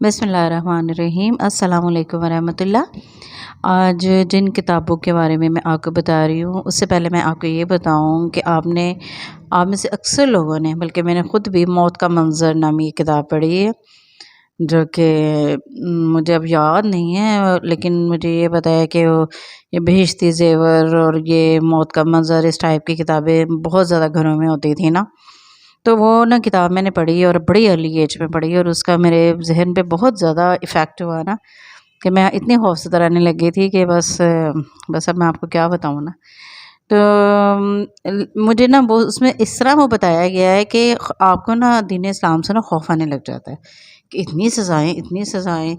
बिस्मिल्लाहिर्रहमानिर्रहीम अस्सलाम वालेकुम वरहमतुल्लाह। आज जिन किताबों के बारे में मैं आपको बता रही हूँ, उससे पहले मैं आपको ये बताऊँ कि आप में से अक्सर लोगों ने, बल्कि मैंने ख़ुद भी मौत का मंज़र नामी किताब पढ़ी है, जो कि मुझे अब याद नहीं है, लेकिन मुझे ये पता है कि ये बेहिश्ती ज़ेवर और ये मौत का मंज़र, इस टाइप की किताबें बहुत ज़्यादा घरों में होती थी ना। तो वो ना किताब मैंने पढ़ी और बड़ी अर्ली एज में पढ़ी, और उसका मेरे ज़हन पे बहुत ज़्यादा इफ़ेक्ट हुआ ना, कि मैं इतनी खौफज़दा रहने लगी थी कि बस अब मैं आपको क्या बताऊँ ना। तो मुझे ना वो उसमें इस तरह वो बताया गया है कि आपको ना दीन इस्लाम से ना खौफ आने लग जाता है कि इतनी सज़ाएँ,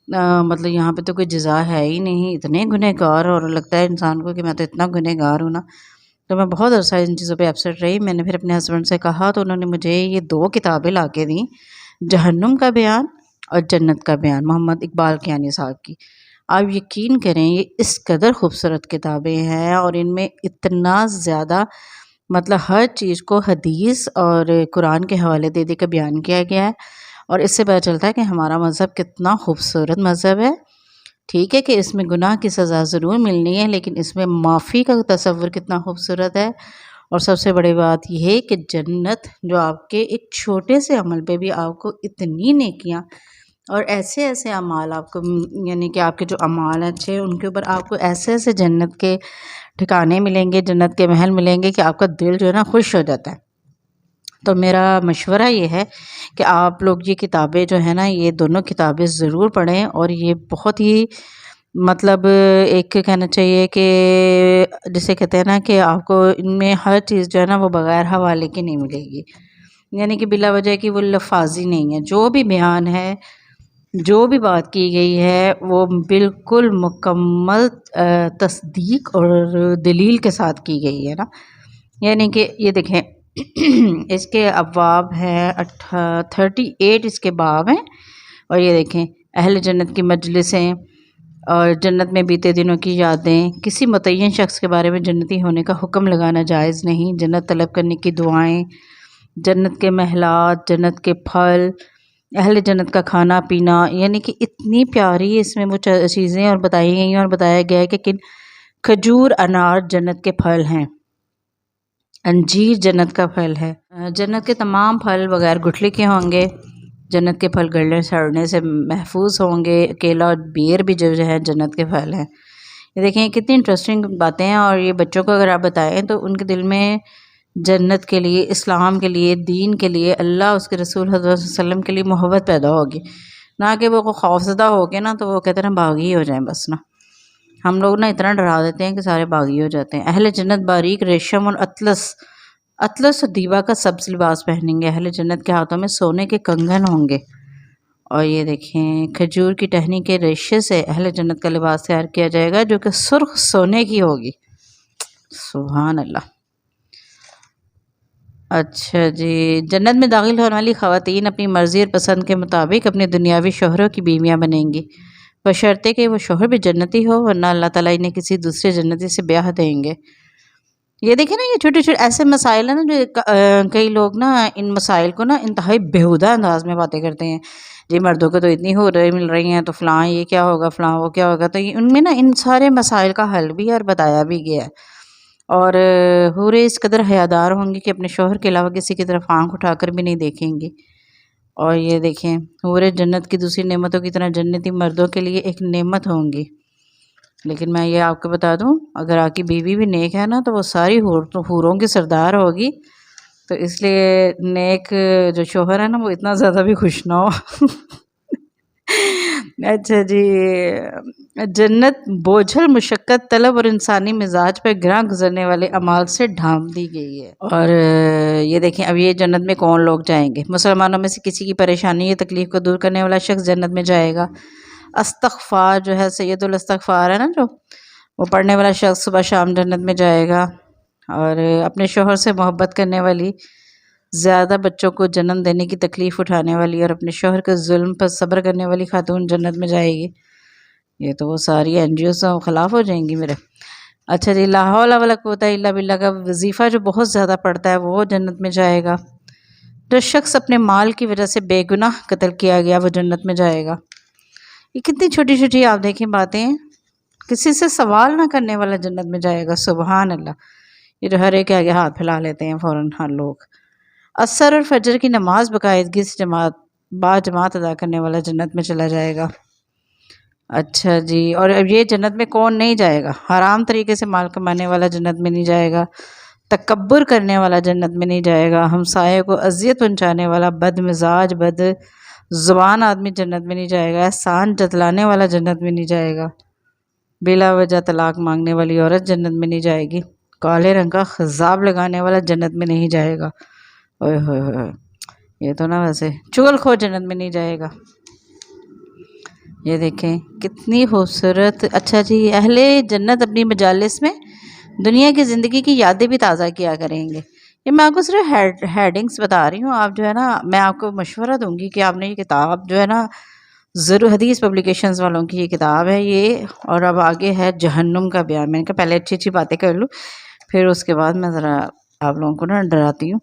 मतलब यहाँ पे तो कोई जज़ा है ही नहीं, इतने गुनहगार, और लगता है इंसान को कि मैं तो इतना गुनहगार हूँ ना। तो मैं बहुत अरसा इन चीज़ों पे अपसेट रही। मैंने फिर अपने हस्बैंड से कहा, तो उन्होंने मुझे ये 2 किताबें ला के दी, जहन्नुम का बयान और जन्नत का बयान, मोहम्मद इकबाल कियानी साहब की। आप यकीन करें, ये इस कदर खूबसूरत किताबें हैं और इनमें इतना ज़्यादा, मतलब हर चीज़ को हदीस और कुरान के हवाले दे के बयान किया गया है, और इससे पता चलता है कि हमारा मज़हब कितना खूबसूरत मज़हब है। ठीक है कि इसमें गुनाह की सज़ा ज़रूर मिलनी है, लेकिन इसमें माफ़ी का तसव्वुर कितना खूबसूरत है। और सबसे बड़ी बात ये है कि जन्नत, जो आपके एक छोटे से अमल पे भी आपको इतनी नेकियां और ऐसे-ऐसे अमाल आपको, यानी कि आपके जो अमाल अच्छे हैं उनके ऊपर आपको ऐसे-ऐसे जन्नत के ठिकाने मिलेंगे, जन्नत के महल मिलेंगे कि आपका दिल जो है ना खुश हो जाता है। तो मेरा मशवरा ये है कि आप लोग ये किताबें जो है ना, ये दोनों किताबें ज़रूर पढ़ें, और ये बहुत ही, मतलब एक कहना चाहिए कि जिसे कहते हैं ना कि आपको इनमें हर चीज़ जो है ना वो बग़ैर हवाले की नहीं मिलेगी, यानी कि बिला वजह की वो लफाजी नहीं है। जो भी बयान है, जो भी बात की गई है, वो बिल्कुल मुकम्मल तस्दीक और दलील के साथ की गई है ना। यानी कि ये देखें, इसके अबवाब हैं 38 इसके बाब हैं, और ये देखें, अहले जन्नत की मजलिसें और जन्नत में बीते दिनों की यादें, किसी मुतय्यन शख्स के बारे में जन्नती होने का हुक्म लगाना जायज़ नहीं, जन्नत तलब करने की दुआएं, जन्नत के महलात, जन्नत के फल, अहले जन्नत का खाना पीना, यानी कि इतनी प्यारी इसमें वो चीज़ें और बताई गई हैं, और बताया गया है कि किन खजूर, अनार जन्नत के फल हैं, अंजीर जन्नत का फल है। जन्नत के तमाम फल बगैर गुठली के होंगे, जन्नत के फल गलने सड़ने से महफूज होंगे, केला और बेर भी जो है जन्नत के फल हैं। ये देखें कितनी इंटरेस्टिंग बातें हैं, और ये बच्चों को अगर आप बताएं तो उनके दिल में जन्नत के लिए, इस्लाम के लिए, दीन के लिए, अल्लाह उसके रसूल हज़रत वसल्लम के लिए मोहब्बत पैदा होगी, ना कि वो खौफज़दा हो के ना, तो वो कहते हैं ना बागी हो जाएं बस ना। हम लोग ना इतना डरा देते हैं कि सारे बागी हो जाते हैं। अहले जन्नत बारीक रेशम और अतलस और दीवा का सब्ज़ लिबास पहनेंगे, अहले जन्नत के हाथों में सोने के कंगन होंगे। और ये देखें, खजूर की टहनी के रेशे से अहले जन्नत का लिबास तैयार किया जाएगा, जो कि सुर्ख सोने की होगी। सुभान अल्लाह। अच्छा जी, जन्नत में दाखिल होने वाली ख़वातीन अपनी मर्ज़ी और पसंद के मुताबिक अपने दुनियावी शौहरों की बीवियाँ बनेंगी, बशर्ते कि वो शौहर भी जन्नती हो, वरना अल्लाह ताला इन्हें किसी दूसरे जन्नती से ब्याह देंगे। ये देखिए ना, ये छोटे-छोटे ऐसे मसाइल हैं ना, जो कई लोग ना इन मसाइल को ना इंतहाई बेहुदा अंदाज में बातें करते हैं। जी मर्दों को तो इतनी हो रही मिल रही हैं, तो फ़लाँ ये क्या होगा, फ़लाँ वो क्या होगा। तो ये उनमें ना इन सारे मसाइल का हल भी है और बताया भी गया है। और हूरें इस कदर हयादार होंगी कि अपने शौहर के अलावा किसी की तरफ आँख उठाकर भी नहीं देखेंगी। और ये देखें, हूरें जन्नत की दूसरी नेमतों की तरह जन्नती मर्दों के लिए एक नेमत होंगी। लेकिन मैं ये आपको बता दूं, अगर आपकी बीवी भी नेक है ना, तो वो सारी हूरों की सरदार होगी। तो इसलिए नेक जो शौहर है ना, वो इतना ज़्यादा भी खुश ना हो। अच्छा जी, जन्नत बोझल, मुशक्क़त तलब और इंसानी मिजाज पर गिरां गुजरने वाले अमाल से ढांप दी गई है। और ये देखें, अब ये जन्नत में कौन लोग जाएंगे। मुसलमानों में से किसी की परेशानी या तकलीफ़ को दूर करने वाला शख्स जन्नत में जाएगा। अस्तग़फ़ार जो है, सैयदुल इस्तग़फ़ार है ना, जो वो पढ़ने वाला शख्स सुबह शाम जन्नत में जाएगा। और अपने शौहर से मोहब्बत करने वाली, ज़्यादा बच्चों को जन्म देने की तकलीफ़ उठाने वाली और अपने शौहर के जुल्म पर सब्र करने वाली खातून जन्नत में जाएगी। ये तो वो सारी एनजीओ से ख़िलाफ़ हो जाएंगी मेरे। अच्छा जी, ला हौला वला कुव्वता इल्ला बिल्लाह का वजीफ़ा जो बहुत ज़्यादा पढ़ता है वो जन्नत में जाएगा। जो शख्स अपने माल की वजह से बेगुनाह कत्ल किया गया वो जन्नत में जाएगा। ये कितनी छोटी छोटी आप देखें बातें हैं। किसी से सवाल ना करने वाला जन्नत में जाएगा। सुबहान अल्लाह। ये जो हर एक के आगे हाथ फैला लेते हैं फ़ौरन हर लोग। असर और फजर की नमाज बाकायदगी से बाजमात अदा करने वाला जन्नत में चला जाएगा। अच्छा जी। और अब ये जन्नत में कौन नहीं जाएगा? हराम तरीके से माल कमाने वाला जन्नत में नहीं जाएगा। तकब्बुर करने वाला जन्नत में नहीं जाएगा। हमसाये को अजियत पहुँचाने वाला बदमिजाज बद ज़ुबान आदमी जन्नत में नहीं जाएगा। एहसान जतलाने वाला जन्नत में नहीं जाएगा। बिला वजह तलाक मांगने वाली औरत जन्नत में नहीं जाएगी। काले रंग का खजाब लगाने वाला जन्नत में नहीं जाएगा। ओए होए होए, ये तो ना वैसे चुगलखोर जन्नत में नहीं जाएगा। ये देखें कितनी खूबसूरत। अच्छा जी, अहले जन्नत अपनी मजालिस में दुनिया की ज़िंदगी की यादें भी ताज़ा किया करेंगे। ये मैं आपको सिर्फ हेडिंग्स बता रही हूँ। आप जो है ना, मैं आपको मशवरा दूंगी कि आपने ये किताब जो है ना, ज़रूर हदीस पब्लिकेशंस वालों की ये किताब है ये। और अब आगे है जहन्नुम का बयान। मैंने कहा पहले अच्छी अच्छी बातें कर लूँ, फिर उसके बाद मैं ज़रा आप लोगों को ना डराती हूँ।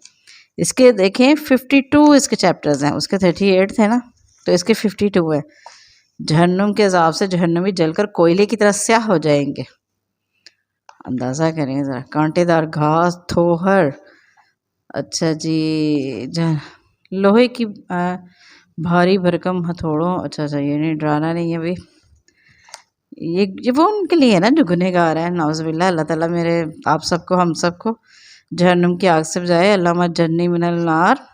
इसके देखें 52 इसके चैप्टर्स हैं। उसके 38 थे ना, तो इसके 52 है। जहन्नुम के अज़ाब से जहन्नमी जलकर कोयले की तरह स्याह हो जाएंगे। अंदाज़ा करें ज़रा। कांटेदार घास थोहर। अच्छा जी। लोहे की भारी भरकम हथौड़ों। अच्छा अच्छा, ये नहीं, डराना नहीं है भाई। ये वो उनके लिए है ना जो गुनहगार है। नाउज़ुबिल्लाह। अल्लाह ताला मेरे आप सबको, हम सबको जहन्नुम की आग से बचाए। अल्लाहुम्मा जन्नी मिनल नार।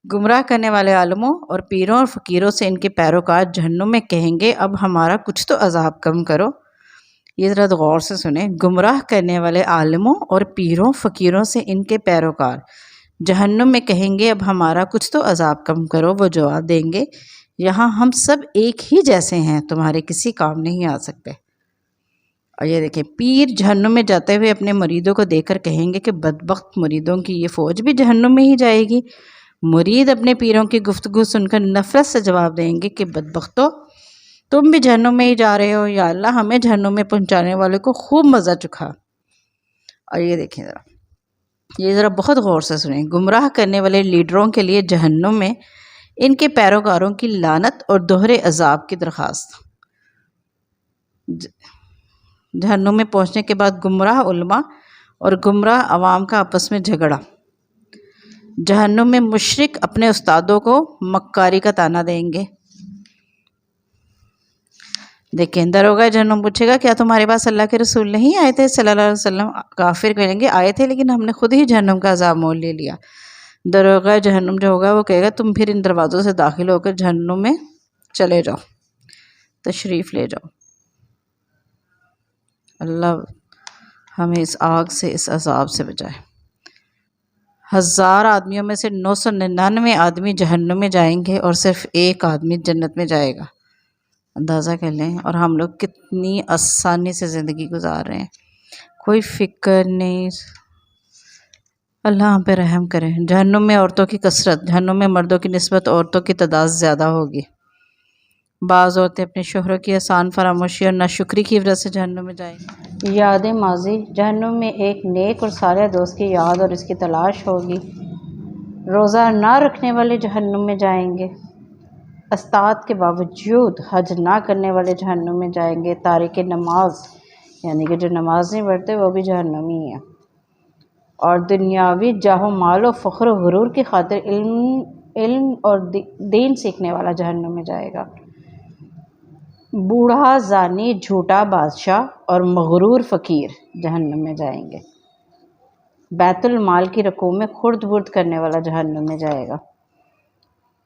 गुमराह करने वाले आलमों और पीरों और फ़कीरों से इनके पैरोकार जहन्नुम में कहेंगे, अब हमारा कुछ तो अज़ाब कम करो। ये ज़रा गौर से सुने। गुमराह करने वाले आलमों और पीरों फ़कीरों से इनके पैरोकार जहन्नुम में कहेंगे, अब हमारा कुछ तो अज़ाब कम करो। वो जवाब देंगे, यहाँ हम सब एक ही जैसे हैं, तुम्हारे किसी काम नहीं आ सकते। और ये देखें, पीर जहन्नुम में जाते हुए अपने मुरीदों को देखकर कहेंगे कि बदबख्त मुरीदों की ये फ़ौज भी जहन्नुम में ही जाएगी। मुरीद अपने पीरों की गुफ्तगू सुनकर नफ़रत से जवाब देंगे कि बदबख्तो, तुम भी जहन्नुम में ही जा रहे हो। या अल्लाह, हमें जहन्नुम में पहुँचाने वाले को खूब मज़ा चखा। और ये देखें ज़रा, ये ज़रा बहुत गौर से सुने। गुमराह करने वाले लीडरों के लिए जहन्नुम में इनके पैरोकारों की लानत और दोहरे अजाब की दरख्वास्त। जहन्नुम में पहुंचने के बाद गुमराह उलमा और गुमराह अवाम का आपस में झगड़ा। जहन्नुम में मुशरिक अपने उस्तादों को मक्कारी का ताना देंगे। देखें, दरोगा जहन्नुम पूछेगा, क्या तुम्हारे पास अल्लाह के रसूल नहीं आए थे सल्लल्लाहु अलैहि वसल्लम? काफिर कहेंगे, आए थे, लेकिन हमने खुद ही जहन्नुम का अज़ाब मोल ले लिया। दरोगा जहन्नुम जो होगा वो कहेगा, तुम फिर इन दरवाज़ों से दाखिल होकर जहन्नुम में चले जाओ, तशरीफ़ ले जाओ। अल्लाह हमें इस आग से, इस अज़ाब से बचाए। 1000 आदमियों में से 999 आदमी जहन्नुम में जाएंगे और सिर्फ एक आदमी जन्नत में जाएगा। अंदाज़ा कर लें। और हम लोग कितनी आसानी से ज़िंदगी गुजार रहे हैं, कोई फ़िक्र नहीं। अल्लाह हम पे रहम करें। जहन्नुम में औरतों की कसरत। जहन्नुम में मर्दों की निस्बत औरतों की तादाद ज़्यादा होगी। बाज़ औरतें अपने शोहरों की आसान फरामोशी और नाशुक्री की वजह से जहन्नुम में जाएंगी। याद माजी। जहन्नुम में एक नेक और सारे दोस्त की याद और इसकी तलाश होगी। रोज़ा ना रखने वाले जहन्नुम में जाएंगे। अस्ताद के बावजूद हज ना करने वाले जहन्नुम में जाएंगे। तारिक नमाज, यानी कि जो नमाज नहीं पढ़ते वो भी जहन्नुमी है। और दुनियावी जाहो मालो फ़ख्र गुरूर की खातिर इल्म और दीन सीखने वाला जहन्नुम में जाएगा। बूढ़ा जानी झूठा बादशाह और मगरूर फ़कीर जहन्नुम में जाएंगे। बैतुल माल की रकूम में खुर्द बुर्द करने वाला जहन्नुम में जाएगा।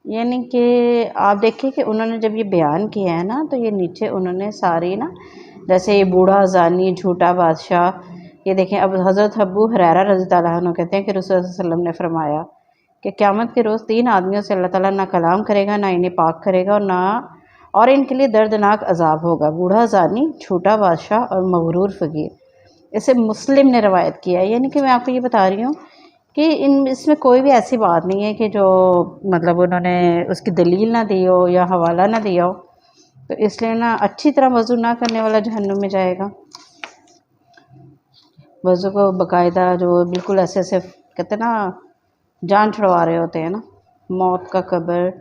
यानी कि आप देखिए कि उन्होंने जब ये बयान किया है ना, तो ये नीचे उन्होंने सारी ना, जैसे ये बूढ़ा जानी झूठा बादशाह, ये देखें। अब हज़रत अबू हुरैरा रज़ी अल्लाह अन्हु कहते हैं कि रसूल सल्लल्लाहु अलैहि वसल्लम ने फरमाया कि क़यामत के रोज़ 3 आदमियों से अल्लाह ताला ना कलाम करेगा, ना इन्हें पाक करेगा, और इनके लिए दर्दनाक अजाब होगा। बूढ़ा जानी, झूठा बादशाह और मगरूर फ़कीर। इसे मुस्लिम ने रवायत किया है। यानी कि मैं आपको ये बता रही हूँ कि इसमें कोई भी ऐसी बात नहीं है कि जो मतलब उन्होंने उसकी दलील ना दी हो या हवाला ना दिया हो। तो इसलिए ना, अच्छी तरह वज़ू ना करने वाला जहन्नुम में जाएगा। वज़ू को बाकायदा जो बिल्कुल ऐसे ऐसे कहते ना, जान छुड़वा रहे होते हैं ना, मौत का कब्र,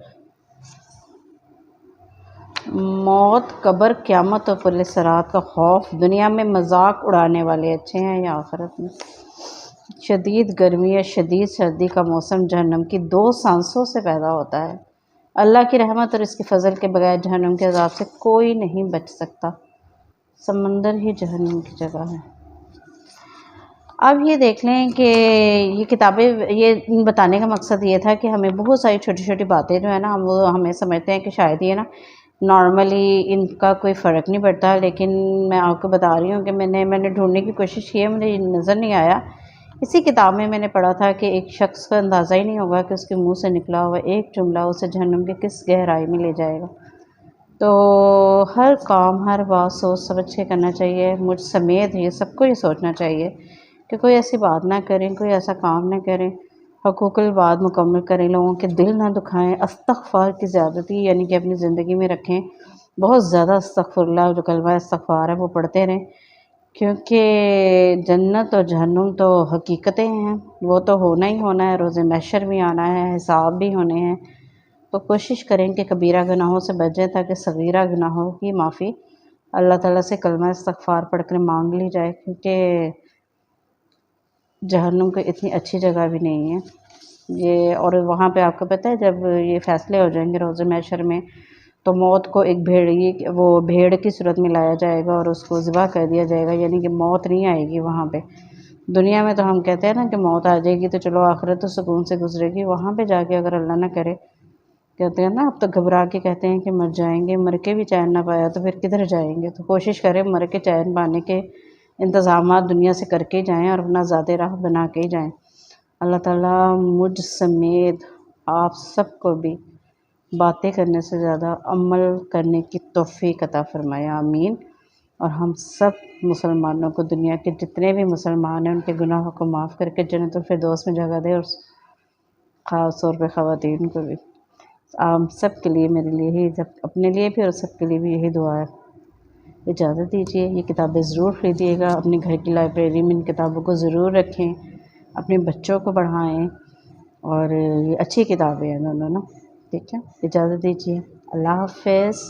मौत, कब्र, क़यामत और पुलिस सरात का खौफ। दुनिया में मजाक उड़ाने वाले अच्छे हैं या आखिरत में। शदीद गर्मी या शदीद सर्दी का मौसम जहन्नम की 2 सांसों से पैदा होता है। अल्लाह की रहमत और इसके फ़ज़ल के बगैर जहन्नम के अज़ाब से कोई नहीं बच सकता। समंदर ही जहन्नम की जगह है। अब ये देख लें कि ये किताबें, ये बताने का मकसद ये था कि हमें बहुत सारी छोटी-छोटी बातें जो है ना, वो हमें समझते हैं कि शायद ये ना नॉर्मली इनका कोई फ़र्क नहीं पड़ता, लेकिन मैं आपको बता रही हूँ कि मैंने ढूँढने की कोशिश की है, मुझे नज़र नहीं आया। इसी किताब में मैंने पढ़ा था कि एक शख्स को अंदाज़ा ही नहीं होगा कि उसके मुँह से निकला हुआ एक जुमला उसे जहन्नम की किस गहराई में ले जाएगा। तो हर काम, हर बात सोच समझ के करना चाहिए। मुझ समेत ये सबको ये सोचना चाहिए कि कोई ऐसी बात ना करें, कोई ऐसा काम ना करें, हकूक़ुल बात मुकम्मल करें, लोगों के दिल ना दुखाएं, इस्तग़फ़ार की ज़्यादती यानी कि अपनी ज़िंदगी में रखें। बहुत ज़्यादा अस्तग़फ़िरुल्लाह, जो कलमा इस्तग़फ़ार है वो पढ़ते रहें, क्योंकि जन्नत और जहन्नुम तो हकीकतें हैं, वो तो होना ही होना है, रोज़े महशर भी आना है, हिसाब भी होने हैं। तो कोशिश करें कि कबीरा गुनाहों से बच जाएँ ताकि सगीरा गुनाहों की माफ़ी अल्लाह ताला से कलमा इस्तग़फ़ार पढ़ कर मांग ली जाए, क्योंकि जहन्नुम कोई इतनी अच्छी जगह भी नहीं है ये। और वहाँ पे आपको पता है जब ये फ़ैसले हो जाएंगे रोज़े महशर में, तो मौत को एक भेड़ की सूरत में लाया जाएगा और उसको ज़िबा कर दिया जाएगा, यानी कि मौत नहीं आएगी वहाँ पे। दुनिया में तो हम कहते हैं ना कि मौत आ जाएगी तो चलो आखिरत तो सुकून से गुजरेगी, वहाँ पे जाके अगर अल्लाह ना करे, कहते हैं ना, अब तो घबरा के कहते हैं कि मर जाएंगे, मर के भी चैन ना पाया तो फिर किधर जाएंगे। तो कोशिश करें मर के चैन पाने के इंतज़ामात दुनिया से करके ही जाएँ और अपना ज़ाते राह बना के ही जाएँ। अल्लाह ताला मुझ समेत आप सबको भी बातें करने से ज़्यादा अमल करने की तौफ़ीक़ अता फ़रमाए, आमीन। और हम सब मुसलमानों को, दुनिया के जितने भी मुसलमान हैं, उनके गुनाहों को माफ़ करके जन्नतुल फ़िरदौस में जगह दे, और ख़ास तौर पे ख़वातीन को भी। आप सब के लिए, मेरे लिए ही, जब अपने लिए भी और सब के लिए भी यही दुआ है। इजाज़त दीजिए। ये किताबें ज़रूर ख़रीदिएगा, अपने घर की लाइब्रेरी में इन किताबों को ज़रूर रखें, अपने बच्चों को पढ़ाएँ, और ये अच्छी किताबें हैं दोनों ना। ठीक है, इजाज़त दीजिए। अल्लाह हाफ़िज़।